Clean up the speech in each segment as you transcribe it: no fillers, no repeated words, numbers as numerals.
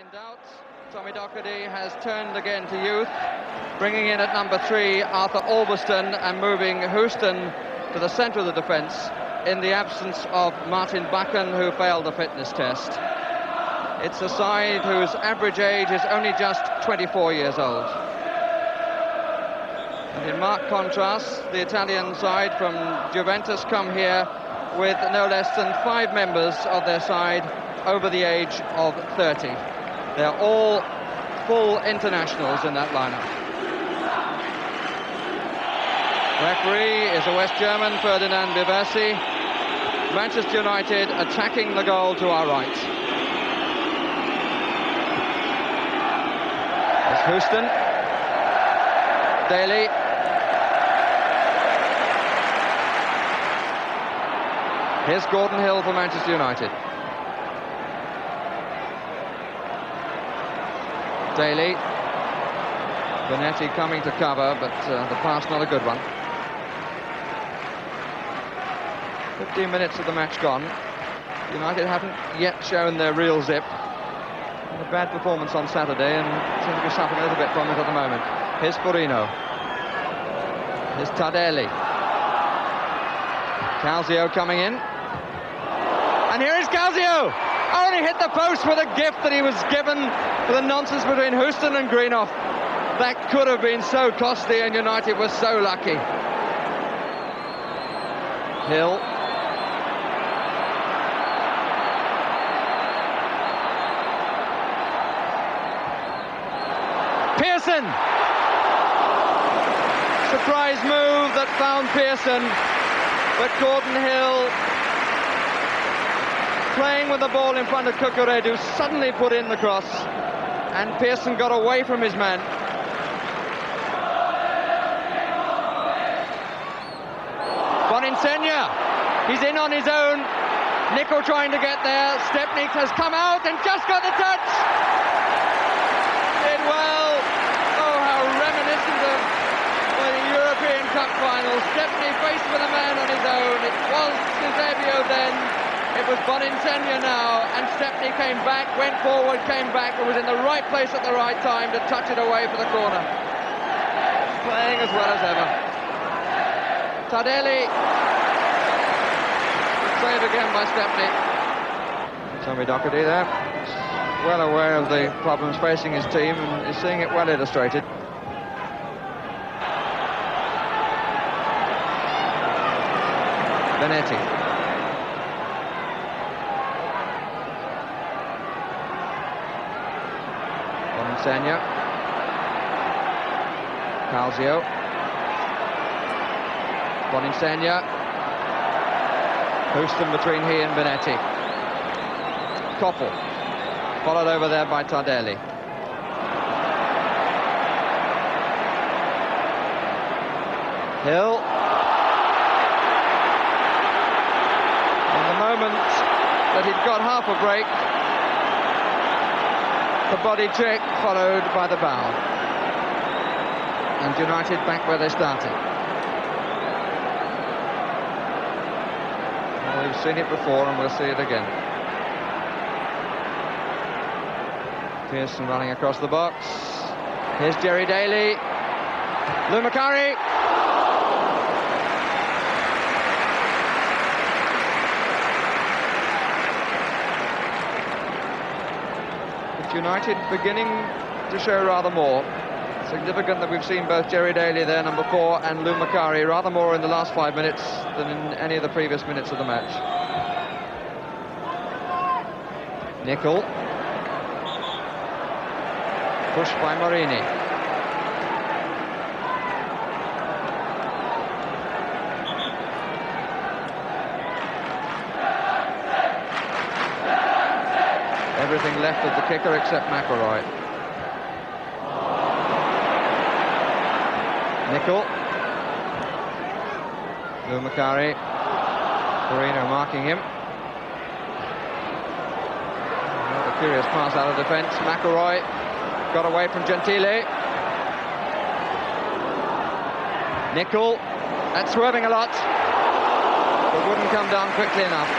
in doubt. Tommy Docherty has turned again to youth, bringing in at number 3 Arthur Albiston and moving Houston to the centre of the defence in the absence of Martin Buchan, who failed the fitness test. It's a side whose average age is only just 24 years old. And in marked contrast, the Italian side from Juventus come here with no less than 5 members of their side over the age of 30. They're all full internationals in that lineup. Referee is a West German, Ferdinand Biversi. Manchester United attacking the goal to our right. It's Houston. Daly. Here's Gordon Hill for Manchester United. Daly. Bonetti coming to cover, but the pass not a good one. 15 minutes of the match gone. United haven't yet shown their real zip. And a bad performance on Saturday and seem to be suffering a little bit from it at the moment. Here's Furino. Here's Tardelli. Calzio coming in. And here is Calzio! Oh, and he hit the post with a gift that he was given for the nonsense between Houston and Greenough. That could have been so costly, and United was so lucky. Hill. Pearson. Surprise move that found Pearson, but Gordon Hill, playing with the ball in front of Cucurella, suddenly put in the cross, and Pearson got away from his man. Boninsegna, he's in on his own. Nicol trying to get there. Stepney has come out and just got the touch. Did well. Oh, how reminiscent of the European Cup final. Stepney faced with a man on his own. It was Eusebio then. It was Boninsegna now, and Stepney came back, went forward, came back, and was in the right place at the right time to touch it away for the corner. Playing as well as ever. Tardelli. Good save again by Stepney. Tommy Docherty there. Well aware of the problems facing his team and is seeing it well illustrated. Benetti. Boninsegna. Calzio. Boninsegna. Houston between he and Benetti. Koppel. Followed over there by Tardelli. Hill. In the moment that he'd got half a break, the body check followed by the bow. And United back where they started. Well, we've seen it before and we'll see it again. Pearson running across the box. Here's Jerry Daly. Lou Macari. United beginning to show rather more. Significant that we've seen both Jerry Daly there, number 4, and Lou Macari rather more in the last 5 minutes than in any of the previous minutes of the match. Nicol. Pushed by Morini. Everything left of the kicker except McElroy. Nicol. Lou Macari. Furino marking him. Another curious pass out of defence. McElroy got away from Gentile. Nicol. That's swerving a lot, but wouldn't come down quickly enough.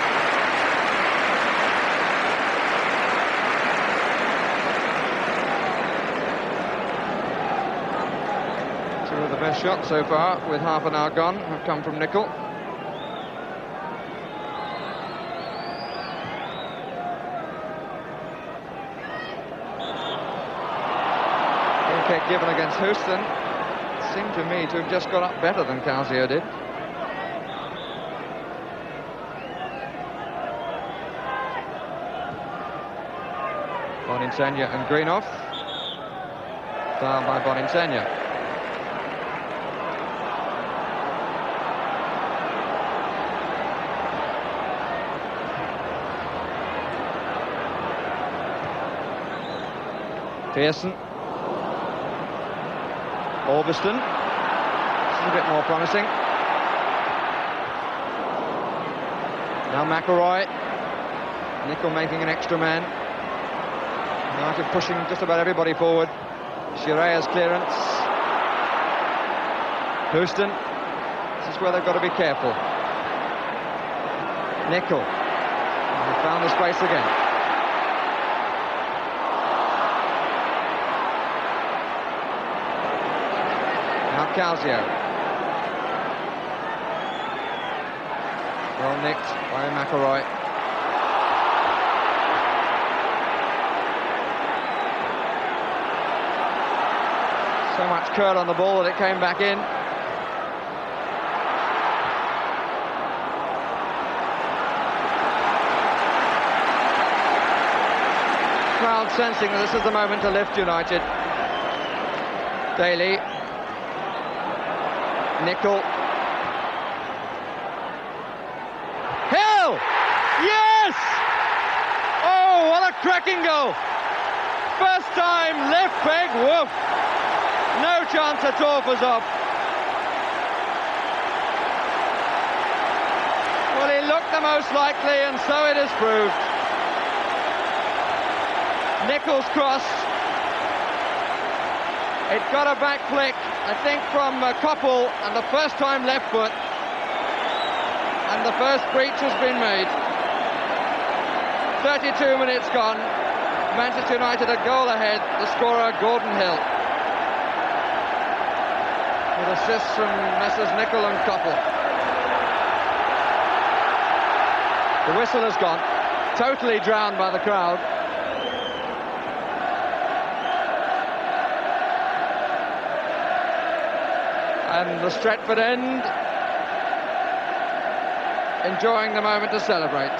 shots so far, with half an hour gone, have come from Nickel. Kick given against Houston seemed to me to have just got up better than Calzio did. Boninsegna and Greenhoff. Foul by Boninsegna. Pearson. Orbiston. This is a bit more promising. Now McElroy. Nickel making an extra man. United pushing just about everybody forward. Shirea's clearance. Houston. This is where they've got to be careful. Nickel. He found the space again. Now Calzio. Well nicked by McElroy. So much curl on the ball that it came back in. Crowd sensing that this is the moment to lift United. Daly. Nickel. Hill! Yes! Oh, what a cracking goal! First time, left peg, woof! No chance at all for Zoff. Well, he looked the most likely, and so it is proved. Nickel's cross. It got a back flick, I think, from Koppel, and the first time left foot. And the first breach has been made. 32 minutes gone. Manchester United a goal ahead. The scorer, Gordon Hill. With assists from Messrs Nickel and Koppel. The whistle has gone, totally drowned by the crowd. And the Stretford end enjoying the moment to celebrate.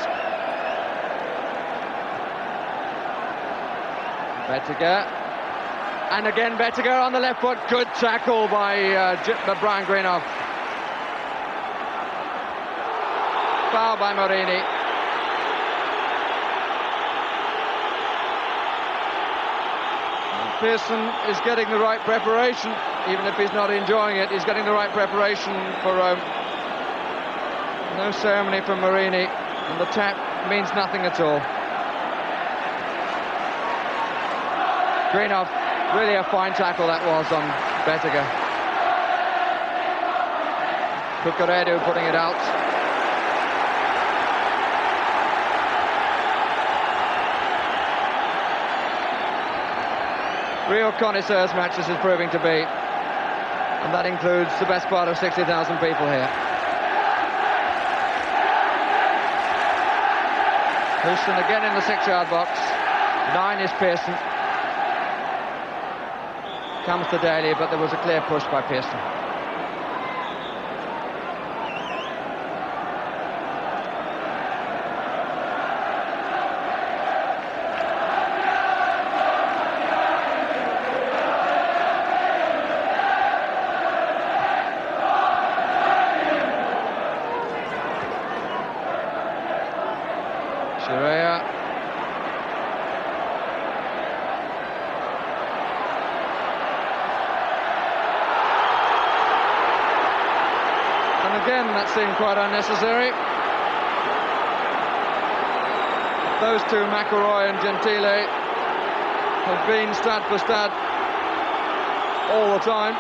Bettiger. And again, Bettiger on the left foot. Good tackle by Brian Greenhoff. Foul by Morini. And Pearson is getting the right preparation, even if he's not enjoying it. He's getting the right preparation for Rome. No ceremony from Morini, and the tap means nothing at all. Greenhoff. Really a fine tackle that was on Bettiger. Cucurella putting it out. Real connoisseurs match this is proving to be. And that includes the best part of 60,000 people here. Houston again in the 6-yard box. 9 is Pearson. Comes to Daly, but there was a clear push by Pearson. Shirea. Again, that seemed quite unnecessary. Those two, McElroy and Gentile, have been stud for stud all the time.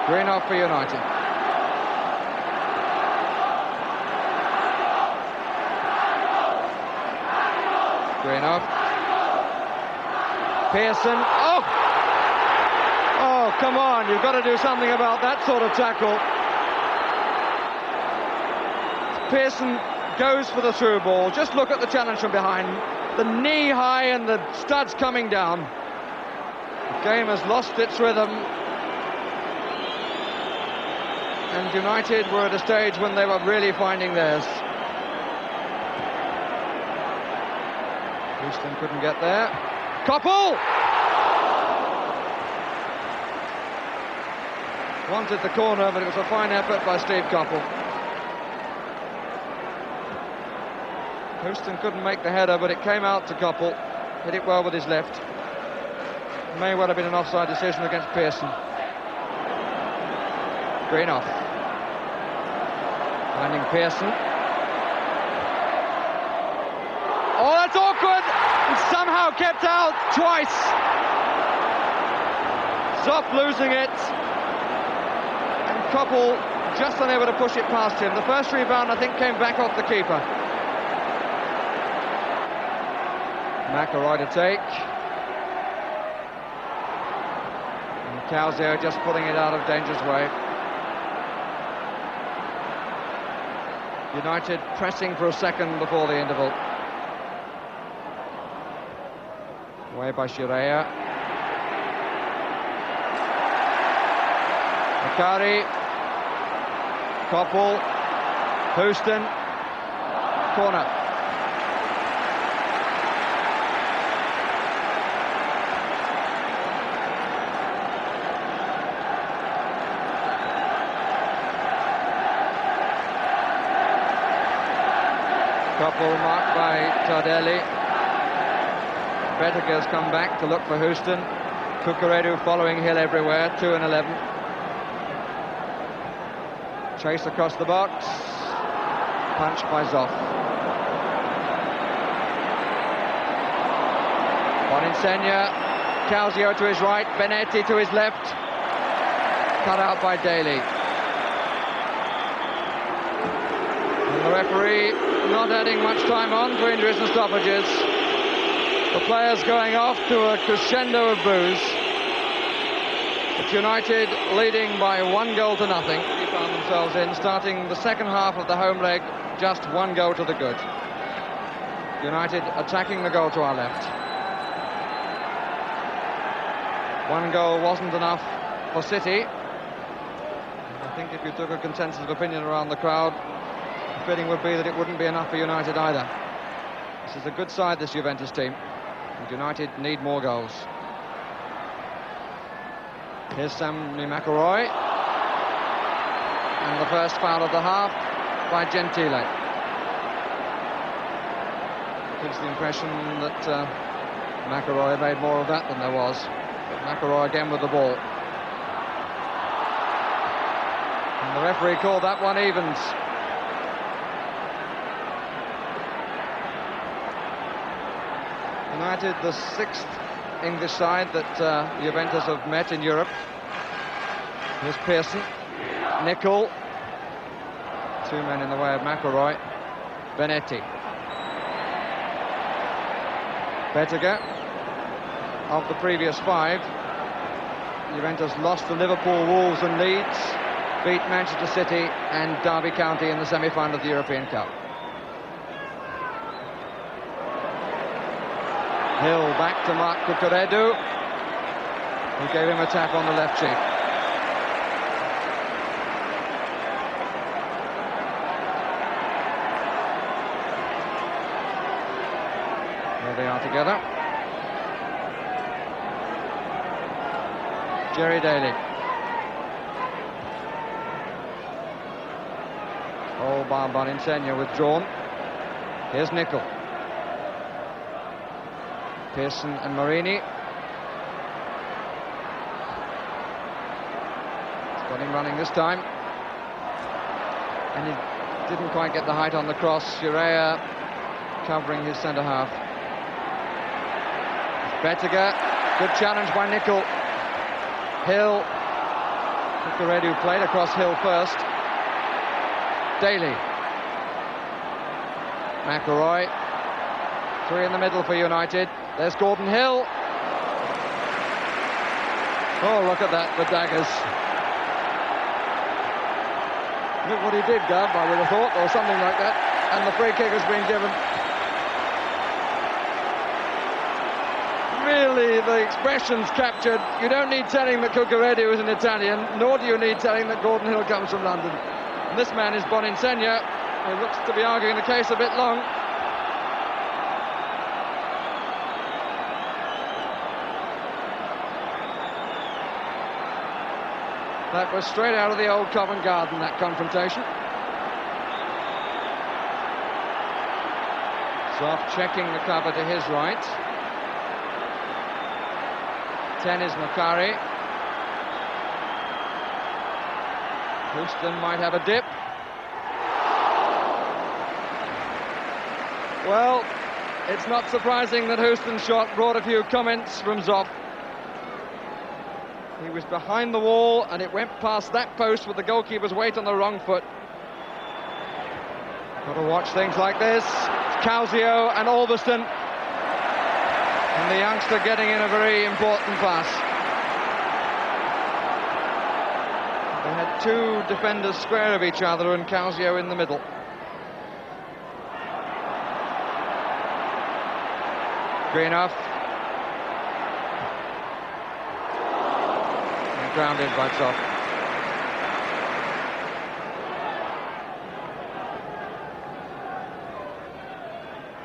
Greenhoff for United. Greenhoff. Pearson. Oh! Oh, come on, you've got to do something about that sort of tackle. Pearson goes for the through ball. Just look at the challenge from behind. The knee high and the studs coming down. The game has lost its rhythm. And United were at a stage when they were really finding theirs. Houston couldn't get there. Koppel! Wanted the corner, but it was a fine effort by Steve Koppel. Houston couldn't make the header, but it came out to Koppel. Hit it well with his left. May well have been an offside decision against Pearson. Green off. Finding Pearson. Oh, that's awkward! And somehow kept out twice. Zoff losing it. And Koppel just unable to push it past him. The first rebound, I think, came back off the keeper. McElroy to take. And Calzio just pulling it out of danger's way. United pressing for a second before the interval. Away by Shirea. Akari. Koppel. Houston. Corner. Koppel marked by Tardelli. Betaker's come back to look for Houston. Cucurella following Hill everywhere, 2 and 11. Chase across the box. Punch by Zoff. Boninsegna. Calzio to his right, Benetti to his left. Cut out by Daly. And the referee not adding much time on for injuries and stoppages. The players going off to a crescendo of boos. But United leading by 1-0 to nothing. They found themselves in, starting the second half of the home leg, just 1 goal to the good. United attacking the goal to our left. 1 goal wasn't enough for City. I think if you took a consensus of opinion around the crowd, the feeling would be that it wouldn't be enough for United either. This is a good side, this Juventus team. And United need more goals. Here's Sammy McElroy. And the first foul of the half by Gentile. Gives the impression that McElroy made more of that than there was. But McElroy again with the ball. And the referee called that one evens. United, the 6th English side that Juventus have met in Europe. Here's Pearson. Nicol. 2 men in the way of McElroy. Benetti. Betaker. Of the previous 5, Juventus lost to Liverpool, Wolves and Leeds, beat Manchester City and Derby County in the semi-final of the European Cup. Hill back to Mark Cucurella, who gave him a tap on the left cheek. There they are together. Jerry Daly. Oh, Boninsegna withdrawn. Here's Nicol. Pearson and Marini. He's got him running this time. And he didn't quite get the height on the cross. Shirea covering his centre half. Betaker. Good challenge by Nicol. Hill. Cucurella played across Hill first. Daly. McElroy. 3 in the middle for United. There's Gordon Hill. Oh, look at that, the daggers. Look what he did, Gav, I would have thought, or something like that. And the free kick has been given. Really, the expression's captured. You don't need telling that Cucurella is an Italian, nor do you need telling that Gordon Hill comes from London. And this man is Boninsegna, who looks to be arguing the case a bit long. That was straight out of the old Covent Garden, that confrontation. Zoff checking the cover to his right. 10 is Macari. Houston might have a dip. Well, it's not surprising that Houston's shot brought a few comments from Zoff. He was behind the wall and it went past that post with the goalkeeper's weight on the wrong foot. Got to watch things like this. Causio and Alveston. And the youngster getting in a very important pass. They had two defenders square of each other and Causio in the middle. Greenough. And grounded by Zoff.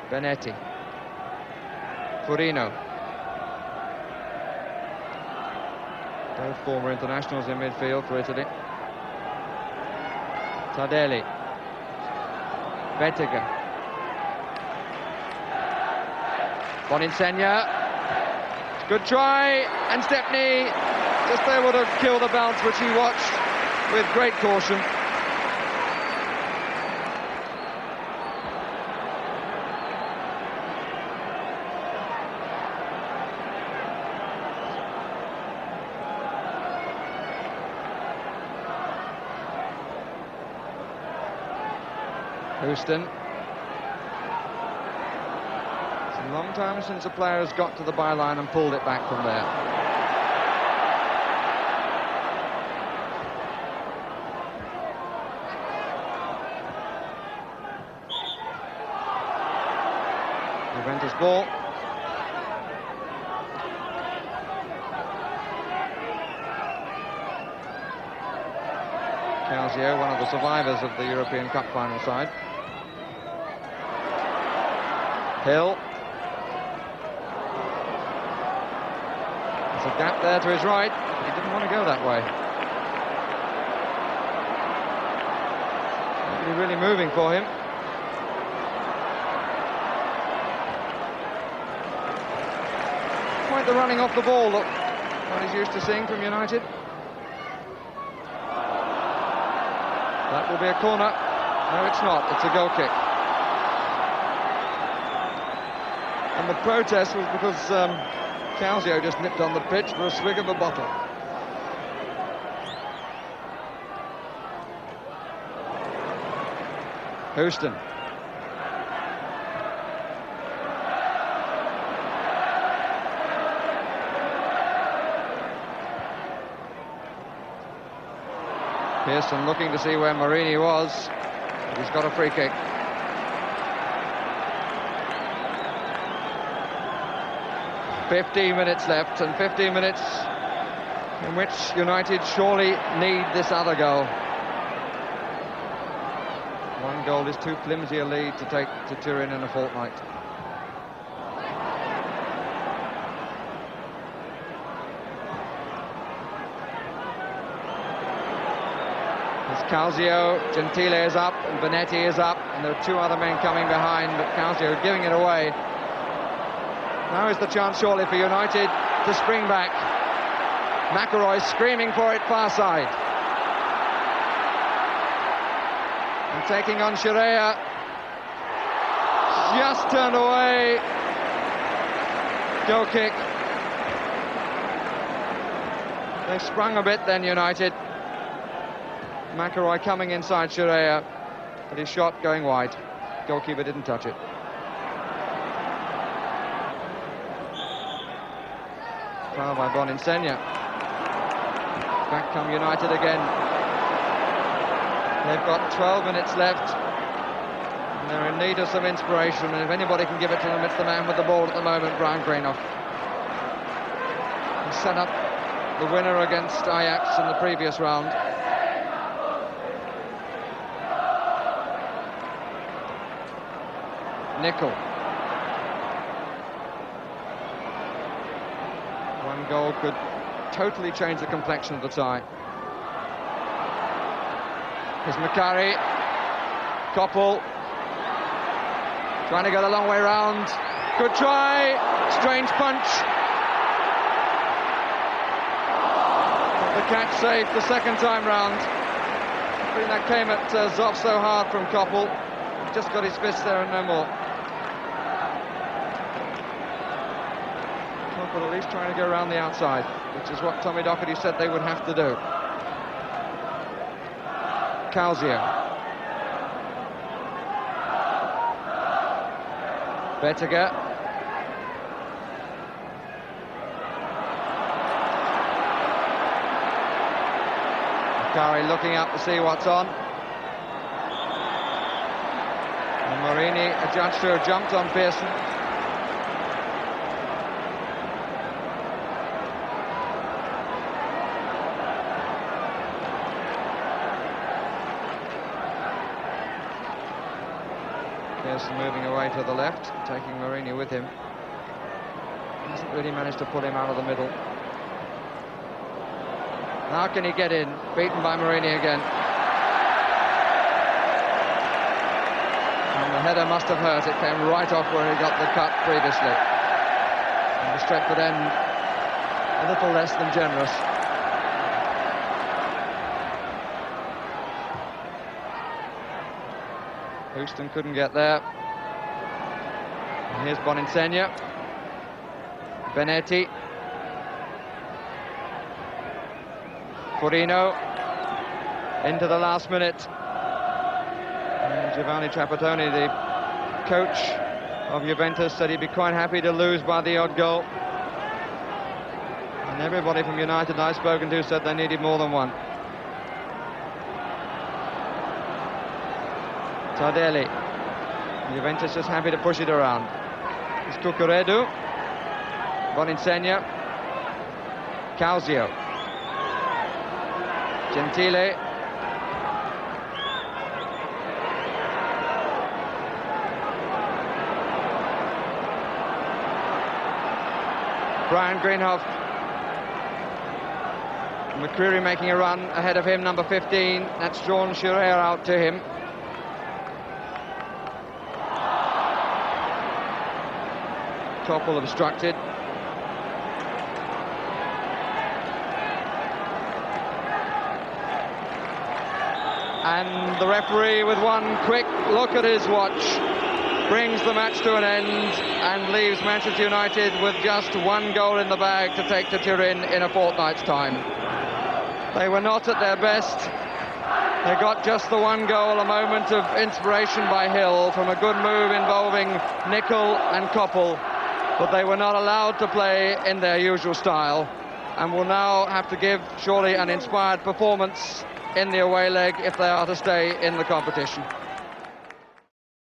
Benetti. Furino. Both former internationals in midfield for Italy. Tardelli. Bettiger. Boninsegna. Good try, and Stepney just able to kill the bounce, which he watched with great caution. Houston. It's a long time since a player has got to the byline and pulled it back from there. Juventus ball. Causio, one of the survivors of the European Cup final side. Hill. There's a gap there to his right. He didn't want to go that way. Nobody really moving for him. Quite the running off the ball, look, what he's used to seeing from United. That will be a corner. No, it's not. It's a goal kick. And the protest was because Causio just nipped on the pitch for a swig of a bottle. Houston. Pearson looking to see where Marini was. He's got a free kick. "15 minutes left, and 15 minutes in which United surely need this other goal. One goal is too flimsy a lead to take to Turin in a fortnight. Causio, Gentile is up, and Benetti is up, and there are two other men coming behind, but Causio giving it away. Now is the chance surely for United to spring back. McElroy screaming for it far side. And taking on Shirea. Just turned away. Goal kick. They sprung a bit then, United. McElroy coming inside Shirea, but his shot going wide. Goalkeeper didn't touch it. Foul by Boninsegna. Back come United again. They've got 12 minutes left. And they're in need of some inspiration, and if anybody can give it to them, it's the man with the ball at the moment, Brian Greenhoff. He set up the winner against Ajax in the previous round. Nickel. One goal could totally change the complexion of the tie. Here's Macari. Koppel. Trying to get a long way round. Good try. Strange punch. The catch saved the second time round. I think that came at Zoff so hard from Koppel. Just got his fist there and no more. Koppel at least trying to go around the outside, which is what Tommy Docherty said they would have to do. Calzio. Bettiger. Macari looking up to see what's on. And Marini adjudged to have jumped on Pearson. Pearson moving away to the left, taking Marini with him. Hasn't really managed to pull him out of the middle. How can he get in? Beaten by Marini again. And the header must have hurt. It came right off where he got the cut previously. And the Stretford end a little less than generous. Houston couldn't get there. And here's Boninsegna. Benetti. Forino. Into the last minute. And Giovanni Trapattoni, the coach of Juventus, said he'd be quite happy to lose by the odd goal. And everybody from United I've spoken to said they needed more than one. Tardelli. Juventus just happy to push it around. It's Cucurella. Boninsegna. Calzio. Gentile. Brian Greenhoff. McCreary making a run ahead of him, number 15. That's Jean Chiré out to him. Koppel obstructed. And the referee, with one quick look at his watch, brings the match to an end and leaves Manchester United with just one goal in the bag to take to Turin in a fortnight's time. They were not at their best. They got just the one goal, a moment of inspiration by Hill from a good move involving Nickel and Koppel. But they were not allowed to play in their usual style and will now have to give, surely, an inspired performance in the away leg if they are to stay in the competition.